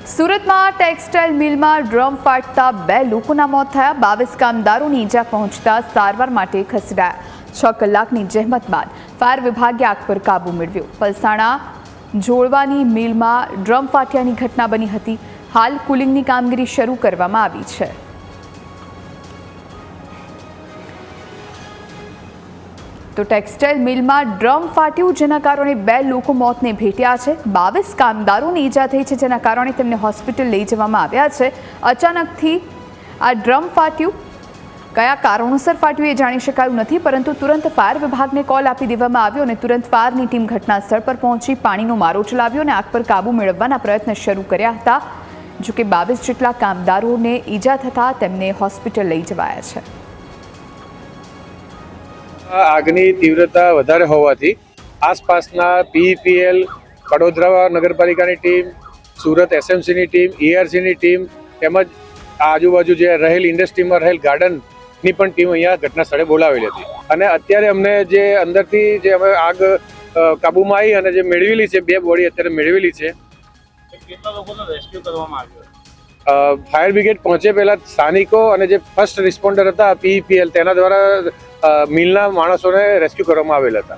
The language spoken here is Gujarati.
સુરતમાં ટેક્સટાઇલ મિલમાં ડ્રમ ફાટતા 2 લોકોના મોત થયા। 22 કામદારોની ઈજા પહોંચતા સારવાર માટે ખસેડાયા। 6 કલાકની જહેમત બાદ ફાયર વિભાગે આગ પર કાબૂ મેળવ્યો। પલસાણા જોડવાની મિલમાં ડ્રમ ફાટ્યાની ઘટના બની હતી। હાલ કુલિંગની કામગીરી શરૂ કરવામાં આવી છે। તો ટેક્સટાઇલ મિલમાં ડ્રમ ફાટ્યું, જેના કારણે 2 લોકો મોતને ભેટ્યા છે। 22 કામદારોને ઈજા થઈ છે, જેના કારણે તેમને હોસ્પિટલ લઈ જવામાં આવ્યા છે। અચાનકથી આ ડ્રમ ફાટ્યું, કયા કારણોસર ફાટ્યું એ જાણી શકાયું નથી, પરંતુ તુરંત ફાયર વિભાગને કોલ આપી દેવામાં આવ્યો અને તુરંત ફાયરની ટીમ ઘટના સ્થળ પર પહોંચી પાણીનો મારો ચલાવ્યો અને આગ પર કાબૂ મેળવવાના પ્રયત્ન શરૂ કર્યા હતા। જો કે 22 જેટલા કામદારોને ઈજા થતાં તેમને હોસ્પિટલ લઈ જવાયા છે। આગની તીવ્રતા વધારે હોવાથી આસપાસના પીઈપીએલ, કડોદરા નગરપાલિકાની ટીમ, સુરત એસએમસીની ટીમ, ઈઆરસીની ટીમ તેમજ આજુબાજુ જે રહેલ ઇન્ડસ્ટ્રીમાં રહેલ ગાર્ડનની પણ ટીમ અહીંયા ઘટના સ્થળે બોલાવેલી હતી અને અત્યારે અમને જે અંદરથી જે અમે આગ કાબૂમાં આવી અને જે મેળવેલી છે 2 બોડી અત્યારે મેળવેલી છે। કેટલા લોકોનો રેસ્ક્યુ કરવામાં આવ્યો? ફાયર બ્રિગેડ પહોંચે પહેલાં સ્થાનિકો અને જે ફર્સ્ટ રિસ્પોન્ડર હતા પીઈપીએલ તેના દ્વારા મિલના માણસોને રેસ્ક્યુ કરવામાં આવેલા હતા।